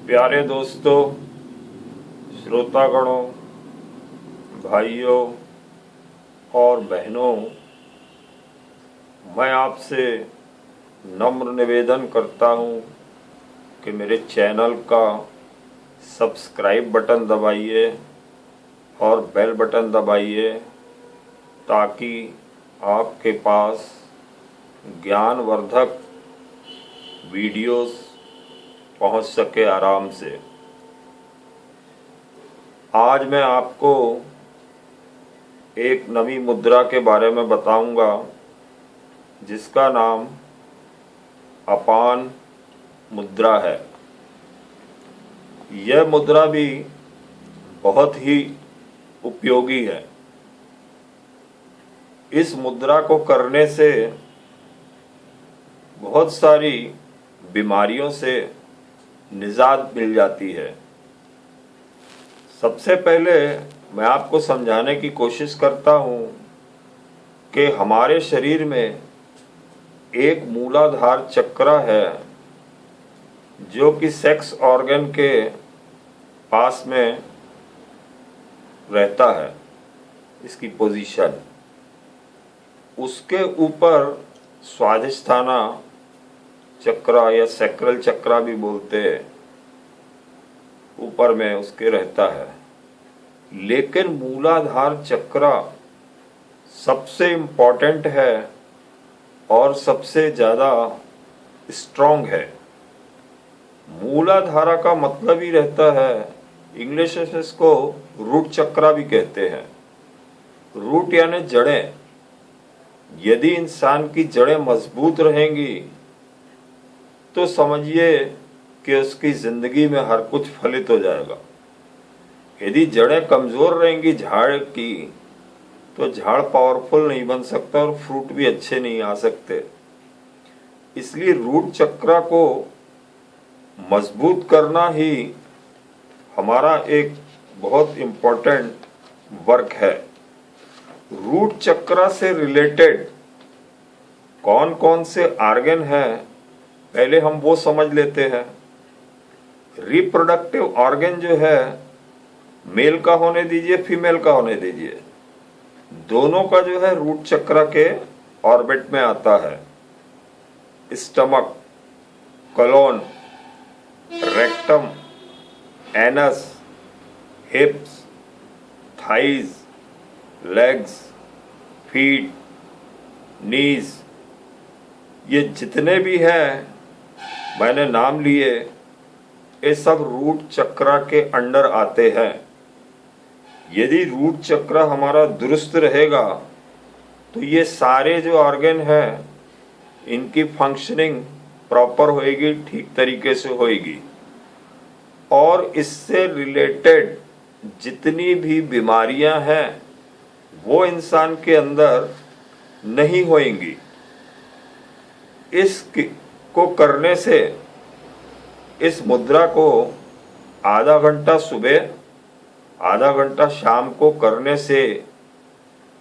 प्यारे दोस्तों, श्रोतागणों, भाइयों और बहनों, मैं आपसे नम्र निवेदन करता हूं कि मेरे चैनल का सब्सक्राइब बटन दबाइए और बेल बटन दबाइए ताकि आपके पास ज्ञानवर्धक वीडियोस पहुंच सके आराम से। आज मैं आपको एक नवी मुद्रा के बारे में बताऊंगा जिसका नाम अपान मुद्रा है। यह मुद्रा भी बहुत ही उपयोगी है। इस मुद्रा को करने से बहुत सारी बीमारियों से निजात मिल जाती है। सबसे पहले मैं आपको समझाने की कोशिश करता हूं कि हमारे शरीर में एक मूलाधार चक्र है जो कि सेक्स ऑर्गन के पास में रहता है। इसकी पोजीशन, उसके ऊपर स्वाधिष्ठाना चक्र या सैक्रल चक्र भी बोलते हैं, ऊपर में उसके रहता है। लेकिन मूलाधार चक्र सबसे इम्पोर्टेंट है और सबसे ज़्यादा स्ट्रॉन्ग है। मूलाधारा का मतलब ही रहता है, इंग्लिश में इसको रूट चक्र भी कहते हैं। रूट यानी जड़ें। यदि इंसान की जड़ें मजबूत रहेंगी तो समझिए कि उसकी जिंदगी में हर कुछ फलित हो जाएगा। यदि जड़ें कमजोर रहेंगी झाड़ की तो झाड़ पावरफुल नहीं बन सकता और फ्रूट भी अच्छे नहीं आ सकते। इसलिए रूट चक्र को मजबूत करना ही हमारा एक बहुत इम्पोर्टेंट वर्क है। रूट चक्र से रिलेटेड कौन कौन से ऑर्गन हैं, पहले हम वो समझ लेते हैं। रिप्रोडक्टिव ऑर्गन जो है, मेल का होने दीजिए फीमेल का होने दीजिए, दोनों का जो है रूट चक्र के ऑर्बिट में आता है। Stomach, colon, rectum, anus, hips, thighs, legs, feet, knees, ये जितने भी हैं मैंने नाम लिए, ये सब रूट चक्र के अंडर आते हैं। यदि रूट चक्र हमारा दुरुस्त रहेगा तो ये सारे जो ऑर्गन हैं इनकी फंक्शनिंग प्रॉपर होएगी, ठीक तरीके से होएगी और इससे रिलेटेड जितनी भी बीमारियां हैं वो इंसान के अंदर नहीं होएंगी। इसको करने से, इस मुद्रा को आधा घंटा सुबह आधा घंटा शाम को करने से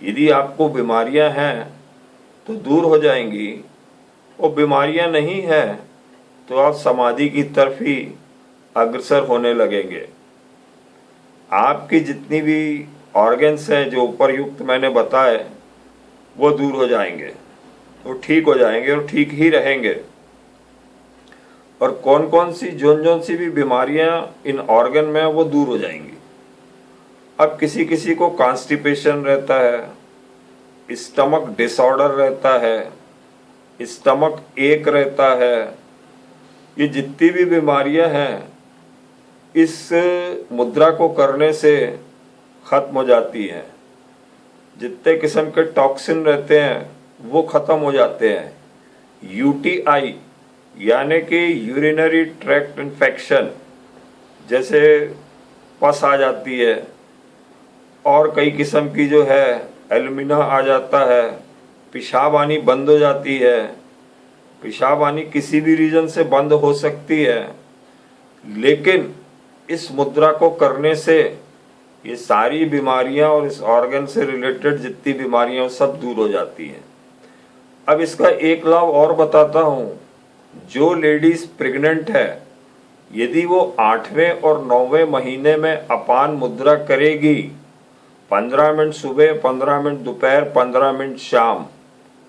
यदि आपको बीमारियां हैं तो दूर हो जाएंगी, और बीमारियां नहीं हैं तो आप समाधि की तरफ ही अग्रसर होने लगेंगे। आपकी जितनी भी ऑर्गन्स हैं जो उपरयुक्त मैंने बताए वो दूर हो जाएंगे, वो ठीक हो जाएंगे और ठीक ही रहेंगे। और कौन कौन सी जोन सी भी बीमारियां इन ऑर्गन में वो दूर हो जाएंगी। अब किसी किसी को कॉन्स्टिपेशन रहता है, स्टमक डिसऑर्डर रहता है, स्टमक एक रहता है, ये जितनी भी बीमारियां हैं इस मुद्रा को करने से खत्म हो जाती हैं। जितने किस्म के टॉक्सिन रहते हैं वो खत्म हो जाते हैं। यूटीआई यानी कि यूरिनरी ट्रैक्ट इन्फेक्शन, जैसे पस आ जाती है और कई किस्म की जो है एल्यूमिना आ जाता है, पेशाब आनी बंद हो जाती है। पेशाब आनी किसी भी रीजन से बंद हो सकती है, लेकिन इस मुद्रा को करने से ये सारी बीमारियां और इस ऑर्गन से रिलेटेड जितनी बीमारियां सब दूर हो जाती हैं। अब इसका एक लाभ और बताता हूं। जो लेडीज प्रेग्नेंट है यदि वो 8वें और 9वें महीने में अपान मुद्रा करेगी, 15 मिनट सुबह, 15 मिनट दोपहर, 15 मिनट शाम,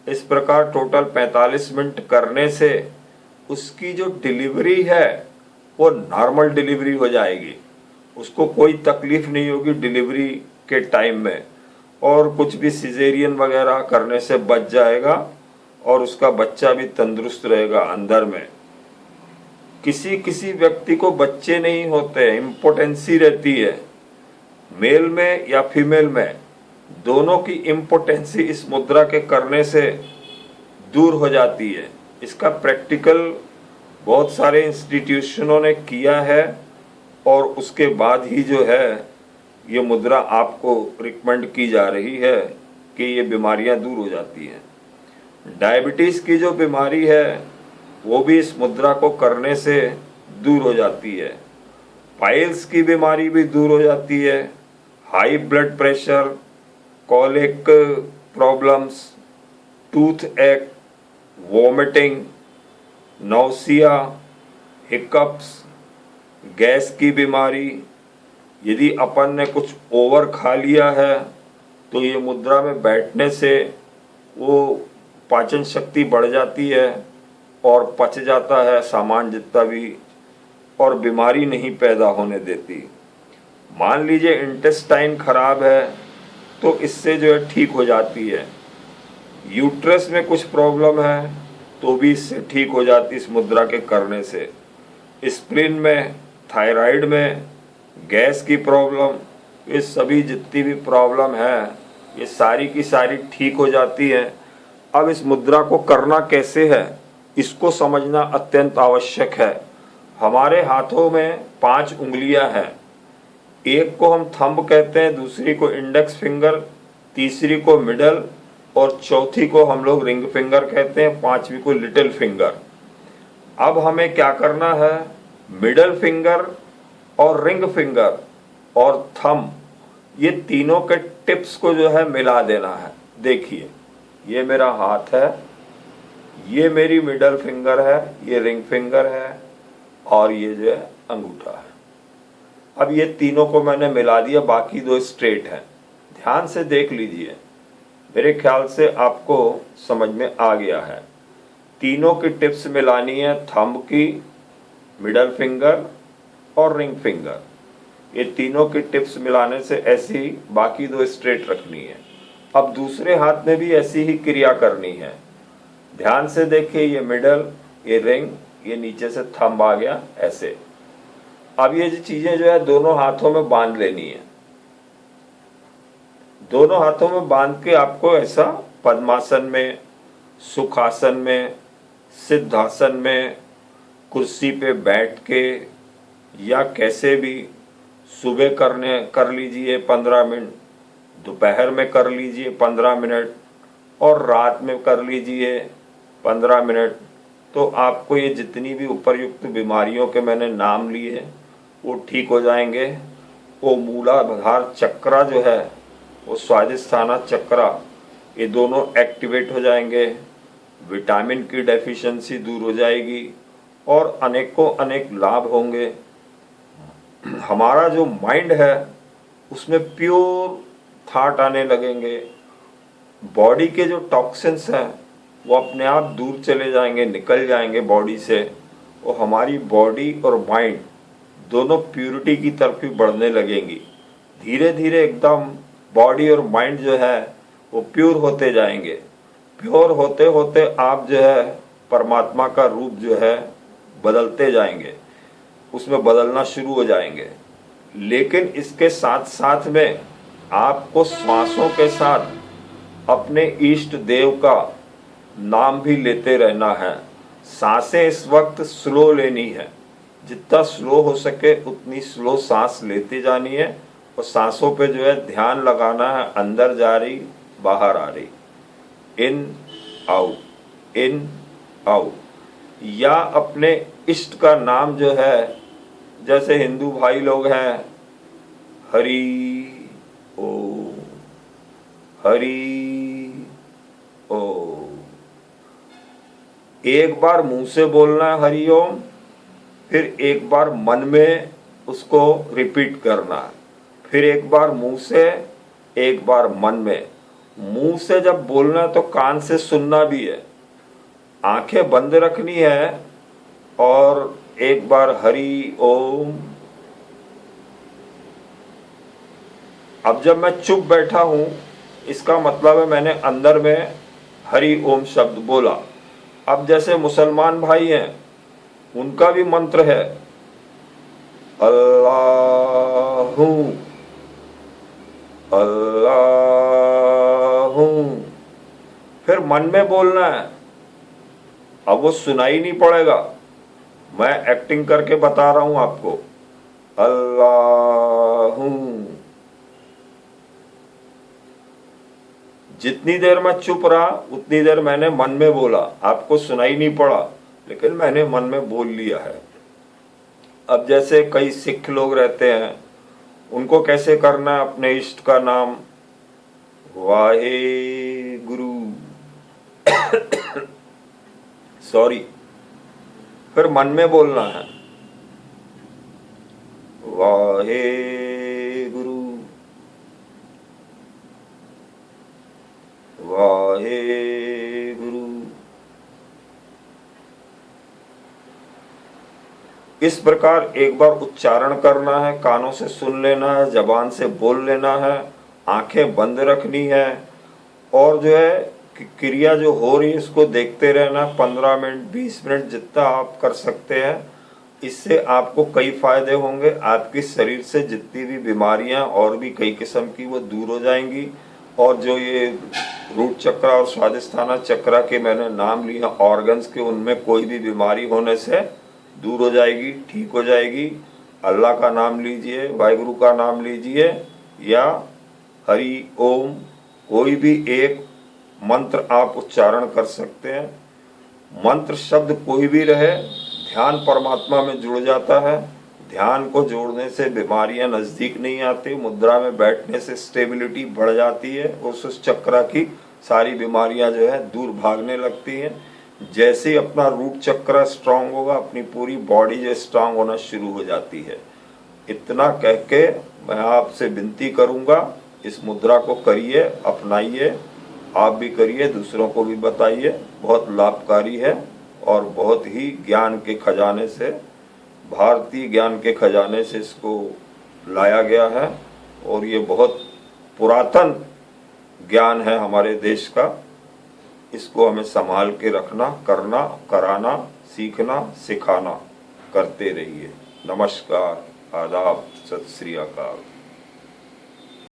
इस प्रकार टोटल 45 मिनट करने से उसकी जो डिलीवरी है वो नॉर्मल डिलीवरी हो जाएगी। उसको कोई तकलीफ नहीं होगी डिलीवरी के टाइम में, और कुछ भी सिजेरियन वगैरह करने से बच जाएगा, और उसका बच्चा भी तंदुरुस्त रहेगा अंदर में। किसी किसी व्यक्ति को बच्चे नहीं होते, इम्पोटेंसी रहती है, मेल में या फीमेल में, दोनों की इम्पोटेंसी इस मुद्रा के करने से दूर हो जाती है। इसका प्रैक्टिकल बहुत सारे इंस्टीट्यूशनों ने किया है, और उसके बाद ही जो है ये मुद्रा आपको रिकमेंड की जा रही है कि ये बीमारियां दूर हो जाती हैं। डायबिटीज की जो बीमारी है वो भी इस मुद्रा को करने से दूर हो जाती है। पाइल्स की बीमारी भी दूर हो जाती है। High blood pressure, colic problems, tooth एक, वॉमिटिंग, नौसिया, हिकअप्स, गैस की बीमारी, यदि अपन ने कुछ ओवर खा लिया है तो ये मुद्रा में बैठने से वो पाचन शक्ति बढ़ जाती है और पच जाता है सामान जितना भी, और बीमारी नहीं पैदा होने देती। मान लीजिए इंटेस्टाइन खराब है तो इससे जो है ठीक हो जाती है। यूट्रस में कुछ प्रॉब्लम है तो भी इससे ठीक हो जाती इस मुद्रा के करने से। स्प्लीन में, थायराइड में, गैस की प्रॉब्लम, ये सभी जितनी भी प्रॉब्लम है ये सारी की सारी ठीक हो जाती है। अब इस मुद्रा को करना कैसे है इसको समझना अत्यंत आवश्यक है। हमारे हाथों में 5 उंगलियां हैं। एक को हम थंब कहते हैं, दूसरी को इंडेक्स फिंगर, तीसरी को मिडल, और चौथी को हम लोग रिंग फिंगर कहते हैं, 5वीं को लिटिल फिंगर। अब हमें क्या करना है, मिडल फिंगर और रिंग फिंगर और थंब, ये तीनों के टिप्स को जो है मिला देना है। देखिए ये मेरा हाथ है, ये मेरी मिडल फिंगर है, ये रिंग फिंगर है, और ये जो है अंगूठा है। अब ये तीनों को मैंने मिला दिया, बाकी 2 स्ट्रेट हैं। ध्यान से देख लीजिए, मेरे ख्याल से आपको समझ में आ गया है। तीनों की टिप्स मिलानी है, थंब की, मिडल फिंगर और रिंग फिंगर। ये तीनों की टिप्स मिलाने से ऐसी बाकी 2 स्ट्रेट रखनी है। अब दूसरे हाथ में भी ऐसी ही क्रिया करनी है। ध्यान से देखिए, ये मिडल, ये रिंग, ये नीचे से थंब आ गया ऐसे। अब ये जो चीजें जो है दोनों हाथों में बांध लेनी है। दोनों हाथों में बांध के आपको ऐसा पद्मासन में, सुखासन में, सिद्धासन में, कुर्सी पे बैठ के या कैसे भी सुबह कर लीजिए 15 मिनट, दोपहर में कर लीजिए 15 मिनट, और रात में कर लीजिए 15 मिनट। तो आपको ये जितनी भी उपर्युक्त बीमारियों के मैंने नाम लिए वो ठीक हो जाएंगे। वो मूलाधार चक्रा जो है, वो स्वादिष्ठाना चक्रा, ये दोनों एक्टिवेट हो जाएंगे। विटामिन की डेफिशिएंसी दूर हो जाएगी और अनेकों अनेक लाभ होंगे। हमारा जो माइंड है उसमें प्योर थॉट आने लगेंगे। बॉडी के जो टॉक्सिन्स हैं वो अपने आप दूर चले जाएंगे, निकल जाएंगे बॉडी से, और हमारी बॉडी और माइंड दोनों प्यूरिटी की तरफ ही बढ़ने लगेंगी। धीरे धीरे एकदम बॉडी और माइंड जो है वो प्योर होते जाएंगे। प्योर होते होते आप जो है परमात्मा का रूप जो है बदलते जाएंगे, उसमें बदलना शुरू हो जाएंगे। लेकिन इसके साथ साथ में आपको श्वासों के साथ अपने इष्ट देव का नाम भी लेते रहना है। सांसें इस वक्त स्लो लेनी है, जितना स्लो हो सके उतनी स्लो सांस लेती जानी है, और सांसों पे जो है ध्यान लगाना है, अंदर जा रही बाहर आ रही, इन आउट, इन आउट। या अपने इष्ट का नाम जो है, जैसे हिंदू भाई लोग हैं, हरि ओम, हरि ओम। एक बार मुंह से बोलना है हरि ओम, फिर एक बार मन में उसको रिपीट करना है, फिर एक बार मुंह से, एक बार मन में। मुंह से जब बोलना है तो कान से सुनना भी है, आंखें बंद रखनी है और एक बार हरि ओम। अब जब मैं चुप बैठा हूं, इसका मतलब है मैंने अंदर में हरि ओम शब्द बोला। अब जैसे मुसलमान भाई हैं, उनका भी मंत्र है अल्लाहू अल्लाहू, फिर मन में बोलना है। अब वो सुनाई नहीं पड़ेगा, मैं एक्टिंग करके बता रहा हूं आपको। अल्लाहू। जितनी देर मैं चुप रहा उतनी देर मैंने मन में बोला, आपको सुनाई नहीं पड़ा लेकिन मैंने मन में बोल लिया है। अब जैसे कई सिख लोग रहते हैं, उनको कैसे करना है अपने इष्ट का नाम वाहे गुरु सॉरी, फिर मन में बोलना है वाहे गुरु वाहे गुरु। इस प्रकार एक बार उच्चारण करना है, कानों से सुन लेना है, जबान से बोल लेना है, आंखें बंद रखनी है और जो है क्रिया जो हो रही है इसको देखते रहना। 15 मिनट 20 मिनट जितना आप कर सकते हैं। इससे आपको कई फायदे होंगे। आपके शरीर से जितनी भी बीमारियां और भी कई किस्म की वो दूर हो जाएंगी। और जो ये रूट चक्र और स्वादिष्ठाना चक्र के मैंने नाम लिए ऑर्गन्स के, उनमें कोई भी बीमारी होने से दूर हो जाएगी, ठीक हो जाएगी। अल्लाह का नाम लीजिए, वाहिगुरु का नाम लीजिए या हरि ओम, कोई भी एक मंत्र आप उच्चारण कर सकते हैं। मंत्र शब्द कोई भी रहे, ध्यान परमात्मा में जुड़ जाता है। ध्यान को जोड़ने से बीमारियां नजदीक नहीं आती। मुद्रा में बैठने से स्टेबिलिटी बढ़ जाती है और उस चक्र की सारी बीमारियां जो है दूर भागने लगती हैं। जैसे ही अपना रूट चक्र स्ट्रांग होगा, अपनी पूरी बॉडी जो स्ट्रांग होना शुरू हो जाती है। इतना कह के मैं आपसे विनती करूंगा, इस मुद्रा को करिए, अपनाइए, आप भी करिए, दूसरों को भी बताइए। बहुत लाभकारी है और बहुत ही ज्ञान के खजाने से, भारतीय ज्ञान के खजाने से इसको लाया गया है और ये बहुत पुरातन ज्ञान है हमारे देश का। इसको हमें संभाल के रखना, करना, कराना, सीखना, सिखाना, करते रहिए। नमस्कार, आदाब, सत श्री अकाल।